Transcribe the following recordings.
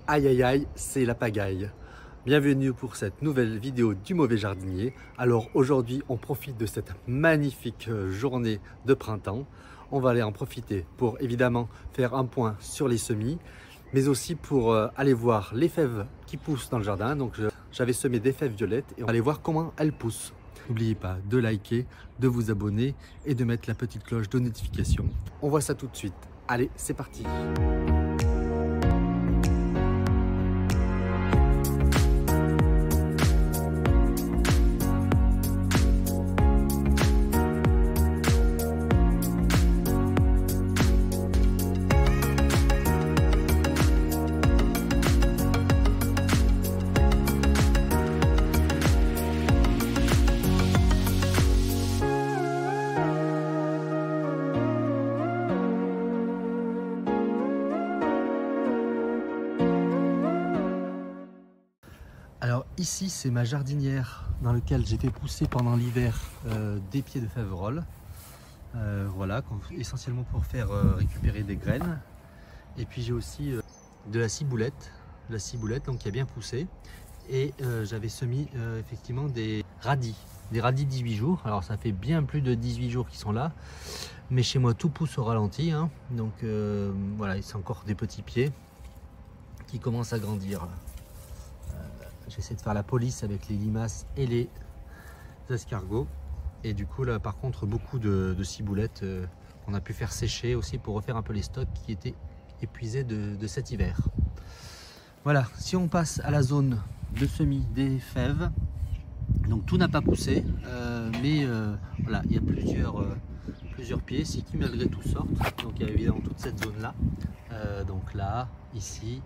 Aïe aïe aïe, c'est la pagaille. Bienvenue pour cette nouvelle vidéo du mauvais jardinier. Alors aujourd'hui, on profite de cette magnifique journée de printemps. On va aller en profiter pour évidemment faire un point sur les semis, mais aussi pour aller voir les fèves qui poussent dans le jardin. Donc j'avais semé des fèves violettes et on va aller voir comment elles poussent. N'oubliez pas de liker, de vous abonner et de mettre la petite cloche de notification. On voit ça tout de suite. Allez, c'est parti! Alors ici c'est ma jardinière dans laquelle j'ai fait pousser pendant l'hiver des pieds de fèverolles. Voilà, essentiellement pour faire récupérer des graines. Et puis j'ai aussi de la ciboulette, donc qui a bien poussé. Et j'avais semé effectivement des radis 18 jours. Alors ça fait bien plus de 18 jours qu'ils sont là. Mais chez moi tout pousse au ralenti, hein. Donc voilà, c'est encore des petits pieds qui commencent à grandir. J'essaie de faire la police avec les limaces et les escargots. Et du coup là par contre beaucoup de ciboulettes qu'on a pu faire sécher aussi pour refaire un peu les stocks qui étaient épuisés de cet hiver. Voilà, si on passe à la zone de semis des fèves, donc tout n'a pas poussé, mais voilà, il y a plusieurs pieds ici qui malgré tout sortent. Donc il y a évidemment toute cette zone là, donc là, ici,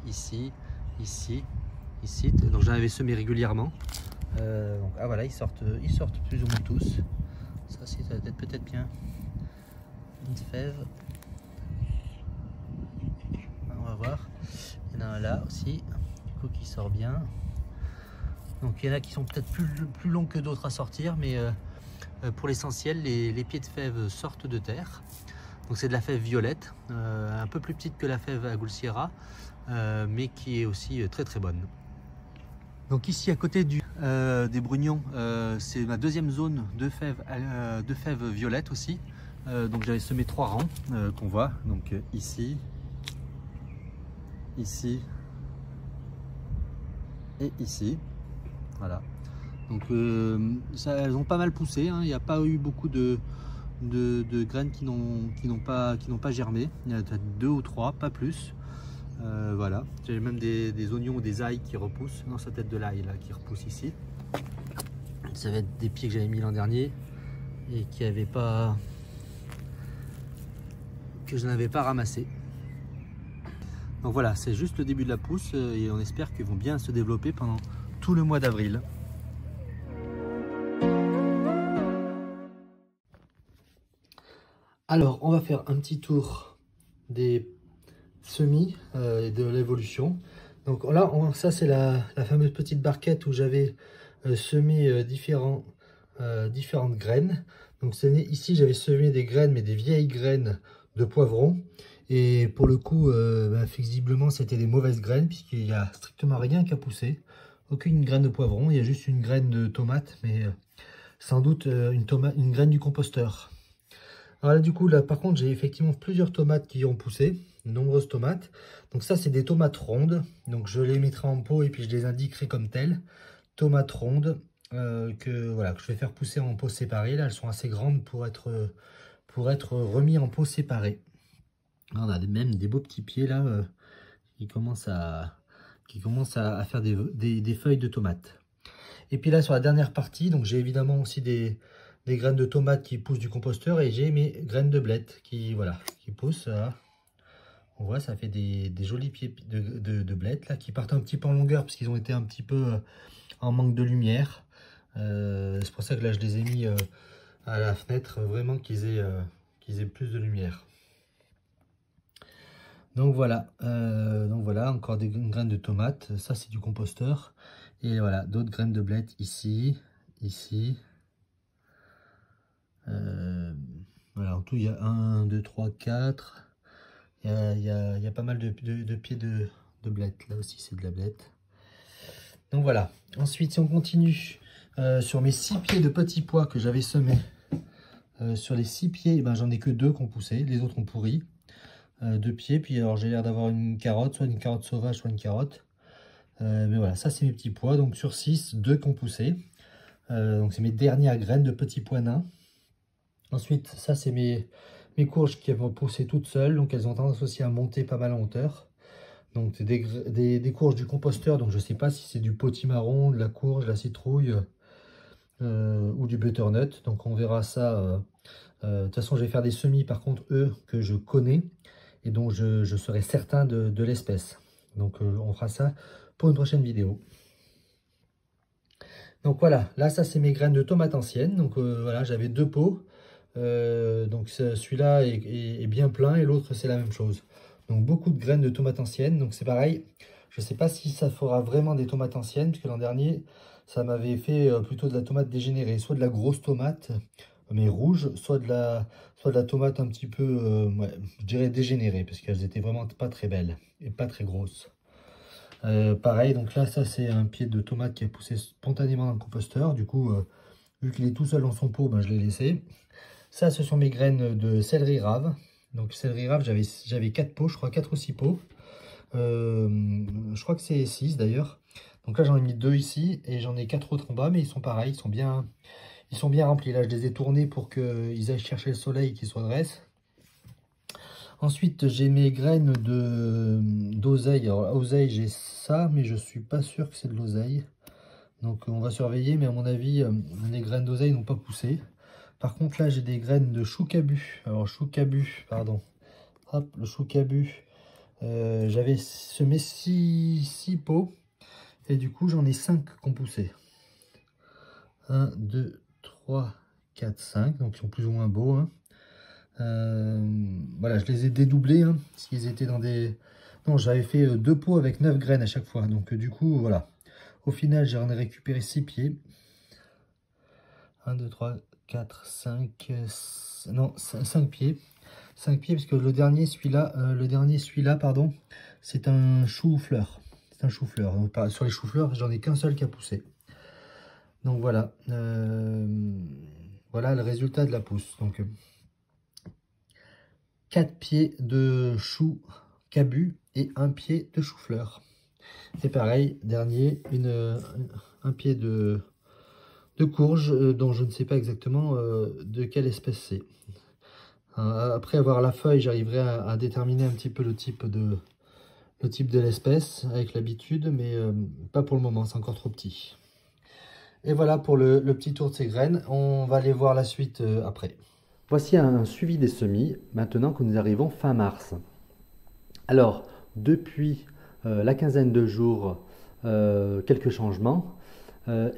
donc j'en avais semé régulièrement. Donc, ah voilà, ils sortent plus ou moins tous. Ça doit être peut-être bien une fève. On va voir. Il y en a un là aussi, du coup qui sort bien. Donc il y en a qui sont peut-être plus longs que d'autres à sortir, mais pour l'essentiel, les pieds de fève sortent de terre. Donc c'est de la fève violette, un peu plus petite que la fève Agulciera, mais qui est aussi très très bonne. Donc ici à côté des brugnons, c'est ma deuxième zone de fèves violettes aussi. Donc j'avais semé 3 rangs qu'on voit, donc ici et ici. Voilà. Donc elles ont pas mal poussé, hein. Il n'y a pas eu beaucoup de graines qui n'ont pas germé. Il y en a peut-être 2 ou 3, pas plus. Voilà, j'ai même des oignons ou des ails qui repoussent. Non, sa tête de l'ail là qui repousse ici. Ça va être des pieds que j'avais mis l'an dernier et que je n'avais pas ramassé. Donc voilà, c'est juste le début de la pousse et on espère qu'ils vont bien se développer pendant tout le mois d'avril. Alors, on va faire un petit tour des semis et de l'évolution. Donc là, ça c'est la fameuse petite barquette où j'avais semé différentes graines. Donc ici, j'avais semé des graines, mais des vieilles graines de poivrons. Et pour le coup, visiblement, c'était des mauvaises graines, puisqu'il n'y a strictement rien qui a poussé. Aucune graine de poivron, il y a juste une graine de tomate, mais sans doute une graine du composteur. Alors là, du coup, là, par contre, j'ai effectivement plusieurs tomates qui ont poussé, de nombreuses tomates. Donc ça, c'est des tomates rondes. Donc je les mettrai en pot et puis je les indiquerai comme telles. Tomates rondes que je vais faire pousser en pot séparé. Là, elles sont assez grandes pour être remis en pot séparé. On a même des beaux petits pieds là qui commencent à faire des feuilles de tomates. Et puis là, sur la dernière partie, donc j'ai évidemment aussi des graines de tomates qui poussent du composteur et j'ai mes graines de blettes qui poussent. Là. On voit, ça fait des jolis pieds de blettes là qui partent un petit peu en longueur parce qu'ils ont été un petit peu en manque de lumière. C'est pour ça que là, je les ai mis à la fenêtre, vraiment qu'ils aient plus de lumière. Donc voilà, encore des graines de tomates, ça c'est du composteur. Et voilà, d'autres graines de blettes ici. Voilà, en tout il y a 1, 2, 3, 4. Il y a pas mal de pieds de blettes. Là aussi, c'est de la blette. Donc voilà. Ensuite, si on continue sur mes 6 pieds de petits pois que j'avais semés, sur les 6 pieds, ben, j'en ai que 2 qui ont poussé. Les autres ont pourri. 2 pieds. Puis alors, j'ai l'air d'avoir une carotte, soit une carotte sauvage, soit une carotte. Mais voilà, ça, c'est mes petits pois. Donc sur 6, 2 qui ont poussé. Donc c'est mes dernières graines de petits pois nains. Ensuite, ça, c'est mes courges qui vont pousser toutes seules. Donc elles ont tendance aussi à monter pas mal en hauteur. Donc c'est des courges du composteur, donc je ne sais pas si c'est du potimarron, de la courge, de la citrouille ou du butternut. Donc on verra ça. De toute façon, je vais faire des semis, par contre, eux, que je connais et dont je serai certain de l'espèce. Donc on fera ça pour une prochaine vidéo. Donc voilà, là ça c'est mes graines de tomates anciennes. Donc voilà, j'avais 2 pots. Donc celui-là est bien plein et l'autre c'est la même chose. Donc beaucoup de graines de tomates anciennes. Donc c'est pareil, je ne sais pas si ça fera vraiment des tomates anciennes, puisque l'an dernier ça m'avait fait plutôt de la tomate dégénérée, soit de la grosse tomate mais rouge, soit de la tomate un petit peu, ouais, je dirais dégénérée, parce qu'elles étaient vraiment pas très belles et pas très grosses. Pareil, donc là ça c'est un pied de tomate qui a poussé spontanément dans le composteur. Du coup, vu qu'il est tout seul dans son pot, ben, je l'ai laissé. Ça, ce sont mes graines de céleri rave. Donc, céleri rave, j'avais 4 pots, je crois, 4 ou 6 pots. Je crois que c'est 6 d'ailleurs. Donc là, j'en ai mis 2 ici et j'en ai 4 autres en bas, mais ils sont pareils, ils sont bien remplis. Là, je les ai tournés pour qu'ils aillent chercher le soleil et qu'ils se redressent. Ensuite, j'ai mes graines d'oseille. Alors, oseille, j'ai ça, mais je suis pas sûr que c'est de l'oseille. Donc, on va surveiller, mais à mon avis, les graines d'oseille n'ont pas poussé. Par contre, là, j'ai des graines de chou-cabu. Alors, chou-cabu, pardon. Hop, le chou-cabu. J'avais semé 6 pots. Et du coup, j'en ai 5 qui ont poussé. 1, 2, 3, 4, 5. Donc, ils sont plus ou moins beaux. Hein. Voilà, je les ai dédoublés. Hein, parce qu'ils étaient dans des... Non, j'avais fait 2 pots avec 9 graines à chaque fois. Donc, du coup, voilà. Au final, j'en ai récupéré 6 pieds. 1, 2, 3, 4, 5, non, 5 pieds. 5 pieds, parce que le dernier, celui-là, pardon, c'est un chou-fleur. C'est un chou-fleur. Sur les choux-fleurs, j'en ai qu'un seul qui a poussé. Donc voilà. Voilà le résultat de la pousse. Donc 4 pieds de chou-cabu et 1 pied de chou-fleur. Et pareil, dernier, un pied de courge dont je ne sais pas exactement de quelle espèce c'est. Après avoir la feuille, j'arriverai à déterminer un petit peu le type de l'espèce avec l'habitude, mais pas pour le moment, c'est encore trop petit. Et voilà pour le petit tour de ces graines. On va aller voir la suite après. Voici un suivi des semis, maintenant que nous arrivons fin mars. Alors, depuis la quinzaine de jours, quelques changements.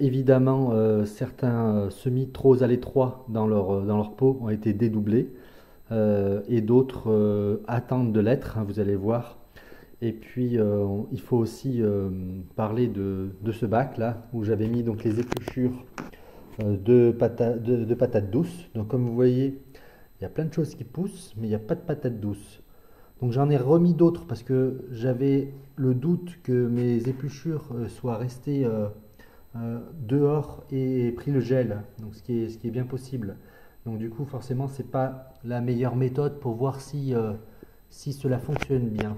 Évidemment, certains semis trop à l'étroit dans leur pot ont été dédoublés et d'autres attendent de l'être, hein, vous allez voir. Et puis, il faut aussi parler de ce bac là où j'avais mis donc les épluchures de patates douces. Donc, comme vous voyez, il y a plein de choses qui poussent, mais il n'y a pas de patates douces. Donc j'en ai remis d'autres parce que j'avais le doute que mes épluchures soient restées dehors et pris le gel, donc ce qui est bien possible. Donc du coup forcément c'est pas la meilleure méthode pour voir si cela fonctionne bien.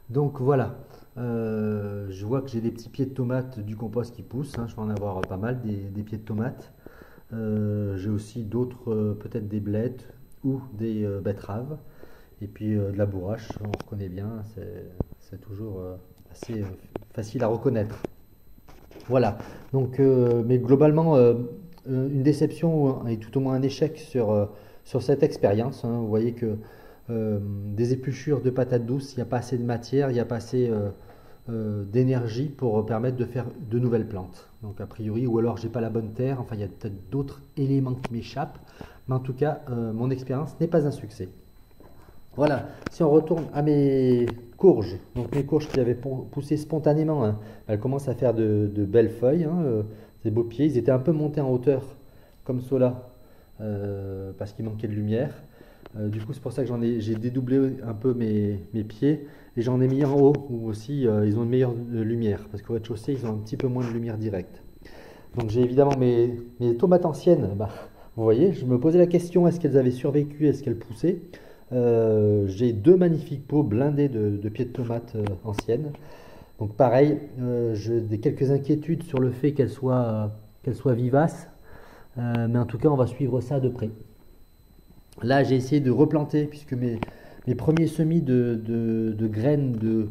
Donc voilà, je vois que j'ai des petits pieds de tomates du compost qui poussent, hein, je vais en avoir pas mal des pieds de tomates. J'ai aussi d'autres, peut-être des blettes ou des betteraves. Et puis de la bourrache, on reconnaît bien, c'est toujours assez facile à reconnaître. Voilà, donc, mais globalement, une déception et tout au moins un échec sur cette expérience. Hein. Vous voyez que des épluchures de patates douces, il n'y a pas assez de matière, il n'y a pas assez d'énergie pour permettre de faire de nouvelles plantes. Donc a priori, ou alors j'ai pas la bonne terre, enfin il y a peut-être d'autres éléments qui m'échappent, mais en tout cas, mon expérience n'est pas un succès. Voilà, si on retourne à mes courges, donc mes courges qui avaient poussé spontanément, hein, elles commencent à faire de belles feuilles, hein, des beaux pieds. Ils étaient un peu montés en hauteur, comme cela, parce qu'il manquait de lumière. Du coup, c'est pour ça que j'ai dédoublé un peu mes pieds et j'en ai mis en haut où aussi ils ont une meilleure lumière parce qu'au rez-de-chaussée, ils ont un petit peu moins de lumière directe. Donc j'ai évidemment mes tomates anciennes. Bah, vous voyez, je me posais la question, est-ce qu'elles avaient survécu, est-ce qu'elles poussaient? J'ai deux magnifiques pots blindés de pieds de tomates anciennes. Donc pareil, j'ai quelques inquiétudes sur le fait qu'elles soient vivaces. Mais en tout cas, on va suivre ça de près. Là, j'ai essayé de replanter, puisque mes premiers semis de graines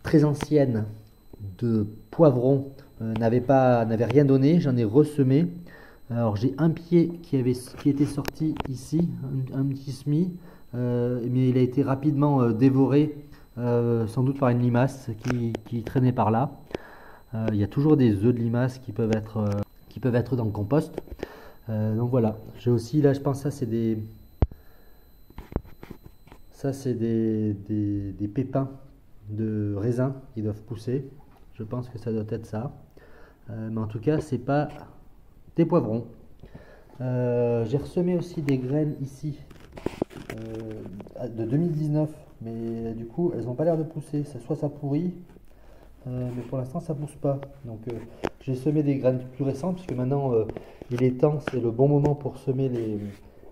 très anciennes de poivrons n'avaient rien donné. J'en ai ressemé. Alors, j'ai un pied qui était sorti ici, un petit semis, mais il a été rapidement dévoré, sans doute par une limace qui traînait par là. Il y a toujours des œufs de limaces qui peuvent être dans le compost. Donc voilà, j'ai aussi là, je pense que ça c'est des pépins de raisin qui doivent pousser. Je pense que ça doit être ça. Mais en tout cas, c'est pas des poivrons. J'ai ressemé aussi des graines ici de 2019, mais du coup, elles n'ont pas l'air de pousser. Soit ça pourrit, mais pour l'instant, ça pousse pas. Donc, j'ai semé des graines plus récentes, puisque maintenant, il est temps, c'est le bon moment pour semer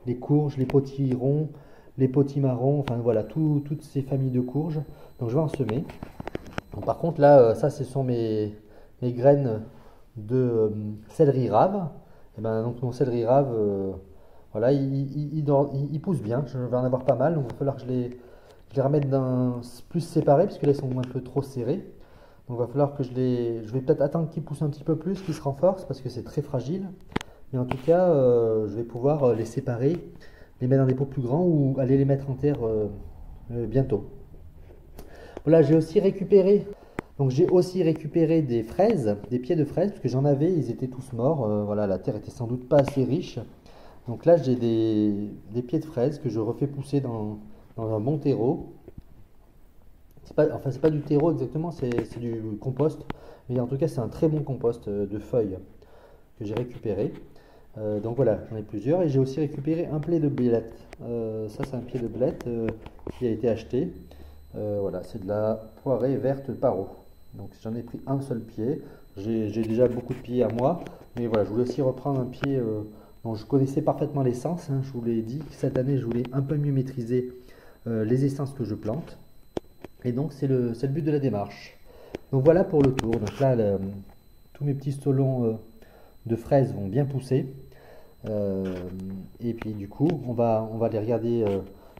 les courges, les potirons, les potimarrons, enfin voilà, toutes ces familles de courges. Donc, je vais en semer. Donc, par contre, là, ça, ce sont mes graines de céleri rave. Et ben, donc, mon céleri rave, voilà, il pousse bien. Je vais en avoir pas mal. Donc, il va falloir que je les remette plus séparés, puisque là, ils sont un peu trop serrés. Donc il va falloir que je vais peut-être attendre qu'ils poussent un petit peu plus, qu'ils se renforcent parce que c'est très fragile. Mais en tout cas, je vais pouvoir les séparer, les mettre dans des pots plus grands ou aller les mettre en terre bientôt. Voilà, j'ai aussi récupéré des fraises, des pieds de fraises, parce que j'en avais, ils étaient tous morts. Voilà, la terre était sans doute pas assez riche. Donc là, j'ai des pieds de fraises que je refais pousser dans un bon terreau. C'est pas du terreau exactement, c'est du compost. Mais en tout cas, c'est un très bon compost de feuilles que j'ai récupéré. Donc voilà, j'en ai plusieurs. Et j'ai aussi récupéré un pied de blette. Ça, c'est un pied de blette qui a été acheté. Voilà, c'est de la poirée verte paro. Donc j'en ai pris un seul pied. J'ai déjà beaucoup de pieds à moi. Mais voilà, je voulais aussi reprendre un pied dont je connaissais parfaitement l'essence. Je vous l'ai dit, cette année, je voulais un peu mieux maîtriser les essences que je plante. Et donc, c'est le but de la démarche. Donc, voilà pour le tour. Donc là, tous mes petits stolons de fraises vont bien pousser. Et puis, du coup, on va les regarder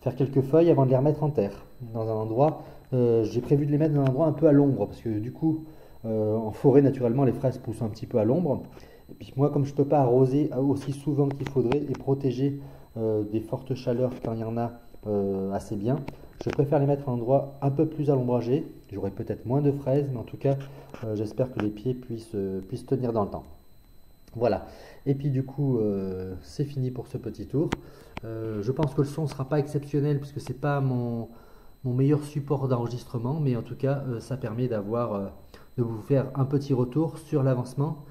faire quelques feuilles avant de les remettre en terre. Dans un endroit, j'ai prévu de les mettre dans un endroit un peu à l'ombre. Parce que du coup, en forêt, naturellement, les fraises poussent un petit peu à l'ombre. Et puis moi, comme je ne peux pas arroser aussi souvent qu'il faudrait et protéger des fortes chaleurs quand il y en a assez bien, je préfère les mettre à un endroit un peu plus ombragé. J'aurai peut-être moins de fraises, mais en tout cas, j'espère que les pieds puissent tenir dans le temps. Voilà. Et puis du coup, c'est fini pour ce petit tour. Je pense que le son ne sera pas exceptionnel puisque c'est pas mon meilleur support d'enregistrement, mais en tout cas, ça permet de vous faire un petit retour sur l'avancement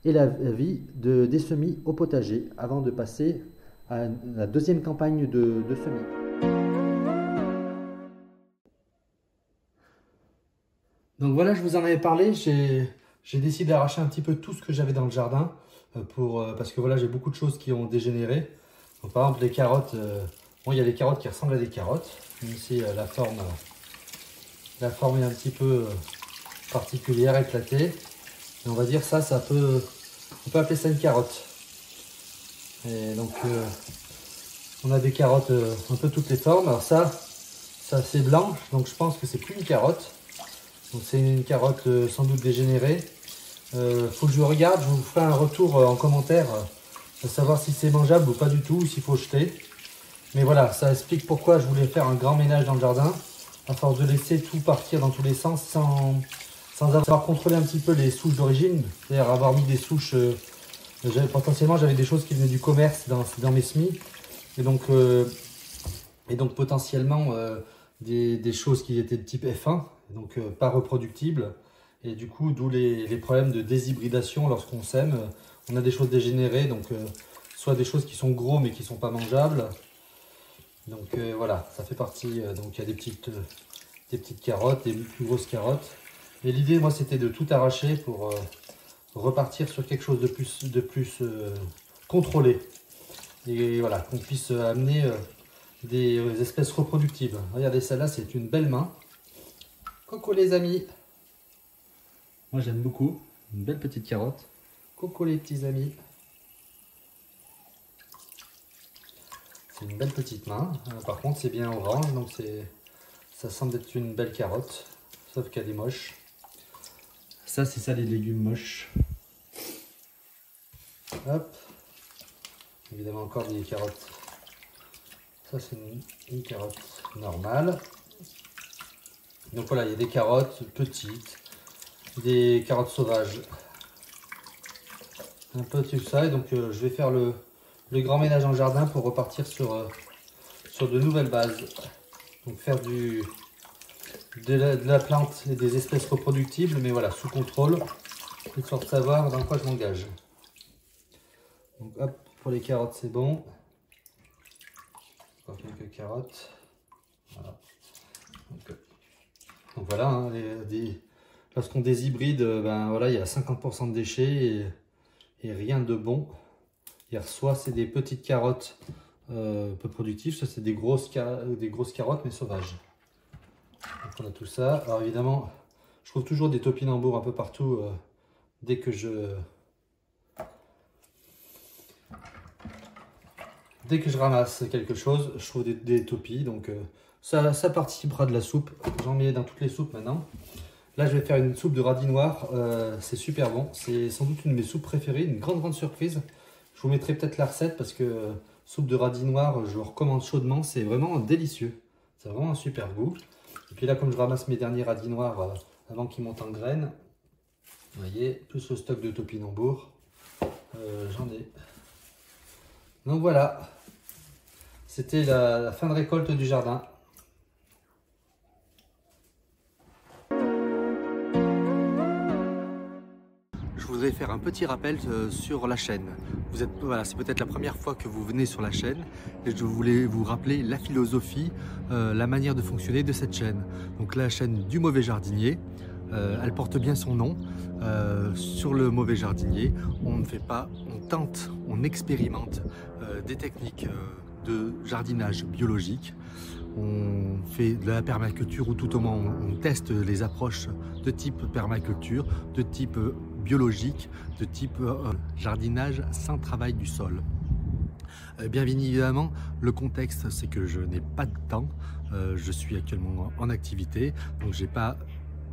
et la vie des semis au potager avant de passer à la deuxième campagne de semis. Donc voilà, je vous en avais parlé, j'ai décidé d'arracher un petit peu tout ce que j'avais dans le jardin parce que voilà, j'ai beaucoup de choses qui ont dégénéré. Donc, par exemple, les carottes, bon, il y a des carottes qui ressemblent à des carottes. Ici, la forme est un petit peu particulière, éclatée. Et on va dire on peut appeler ça une carotte. Et donc, on a des carottes un peu toutes les formes. Alors ça c'est assez blanc, donc je pense que c'est plus une carotte. Donc c'est une carotte sans doute dégénérée. Faut que je regarde, je vous ferai un retour en commentaire de savoir si c'est mangeable ou pas du tout, ou s'il faut jeter. Mais voilà, ça explique pourquoi je voulais faire un grand ménage dans le jardin, à force de laisser tout partir dans tous les sens sans avoir contrôlé un petit peu les souches d'origine, c'est-à-dire avoir mis des souches, potentiellement j'avais des choses qui venaient du commerce dans mes semis, et donc potentiellement des choses qui étaient de type F1, donc pas reproductibles, et du coup d'où les problèmes de déshybridation lorsqu'on sème. On a des choses dégénérées, donc soit des choses qui sont gros mais qui ne sont pas mangeables, Donc voilà, ça fait partie. Donc il y a des petites carottes, des plus grosses carottes. Et l'idée, moi, c'était de tout arracher pour repartir sur quelque chose de plus contrôlé. Et voilà, qu'on puisse amener des espèces reproductives. Regardez, celle-là, c'est une belle main. Coucou les amis. Moi, j'aime beaucoup. Une belle petite carotte. Coucou les petits amis. C'est une belle petite main. Par contre, c'est bien orange, donc ça semble être une belle carotte. Sauf qu'elle est moche. Ça, c'est ça les légumes moches. Hop. Évidemment, encore des carottes. Ça, c'est une carotte normale. Donc voilà, il y a des carottes petites, des carottes sauvages. Un peu tout ça. Et donc, je vais faire le grand ménage en jardin pour repartir sur de nouvelles bases. Donc, faire de la plante et des espèces reproductibles, mais voilà, sous contrôle, de sorte de savoir dans quoi je m'engage. Donc hop, pour les carottes c'est bon. Encore quelques carottes. Voilà. Donc voilà, hein, lorsqu'on déshybride, ben voilà, il y a 50% de déchets et rien de bon. Soit c'est des petites carottes peu productives, soit c'est des grosses carottes mais sauvages. Donc on a tout ça. Alors évidemment, je trouve toujours des topinambours un peu partout dès que je ramasse quelque chose, je trouve des topis. Donc ça participera de la soupe. J'en mets dans toutes les soupes maintenant. Là, je vais faire une soupe de radis noir. C'est super bon. C'est sans doute une de mes soupes préférées, une grande surprise. Je vous mettrai peut-être la recette parce que soupe de radis noir, je vous recommande chaudement. C'est vraiment délicieux. C'est vraiment un super goût. Et puis là, comme je ramasse mes derniers radis noirs avant qu'ils montent en graines, vous voyez, plus le stock de topinambours, j'en ai. Donc voilà, c'était la fin de récolte du jardin. Je voudrais faire un petit rappel sur la chaîne. Voilà, c'est peut-être la première fois que vous venez sur la chaîne et je voulais vous rappeler la philosophie, la manière de fonctionner de cette chaîne. Donc la chaîne du mauvais jardinier, elle porte bien son nom. Sur le mauvais jardinier, on ne fait pas, on tente, on expérimente des techniques de jardinage biologique. On fait de la permaculture ou tout au moins on teste les approches de type permaculture, de type biologique, de type jardinage sans travail du sol. Bien évidemment, le contexte c'est que je n'ai pas de temps, je suis actuellement en activité, donc j'ai pas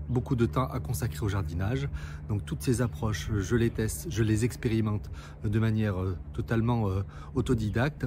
beaucoup de temps à consacrer au jardinage. Donc toutes ces approches, je les teste, je les expérimente de manière totalement autodidacte.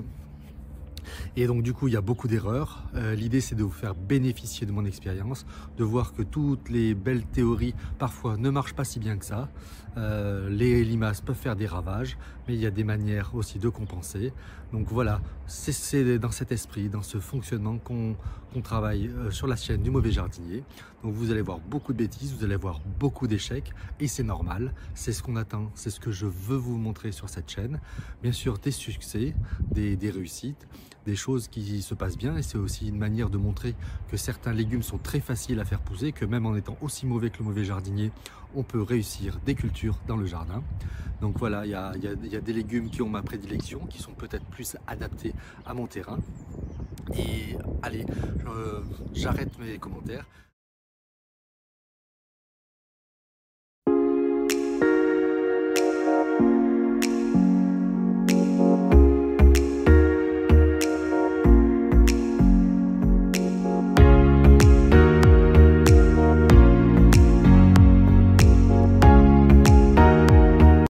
Et donc du coup il y a beaucoup d'erreurs. L'idée c'est de vous faire bénéficier de mon expérience, de voir que toutes les belles théories parfois ne marchent pas si bien que ça. Les limaces peuvent faire des ravages, mais il y a des manières aussi de compenser. Donc voilà, c'est dans cet esprit, dans ce fonctionnement qu'on travaille sur la chaîne du mauvais jardinier. Donc vous allez voir beaucoup de bêtises, vous allez voir beaucoup d'échecs et c'est normal, c'est ce qu'on attend, c'est ce que je veux vous montrer sur cette chaîne. Bien sûr des succès, des réussites, des choses qui se passent bien et c'est aussi une manière de montrer que certains légumes sont très faciles à faire pousser, que même en étant aussi mauvais que le mauvais jardinier, on peut réussir des cultures dans le jardin. Donc voilà, il y a des légumes qui ont ma prédilection, qui sont peut-être plus adaptés à mon terrain. Et allez, j'arrête mes commentaires.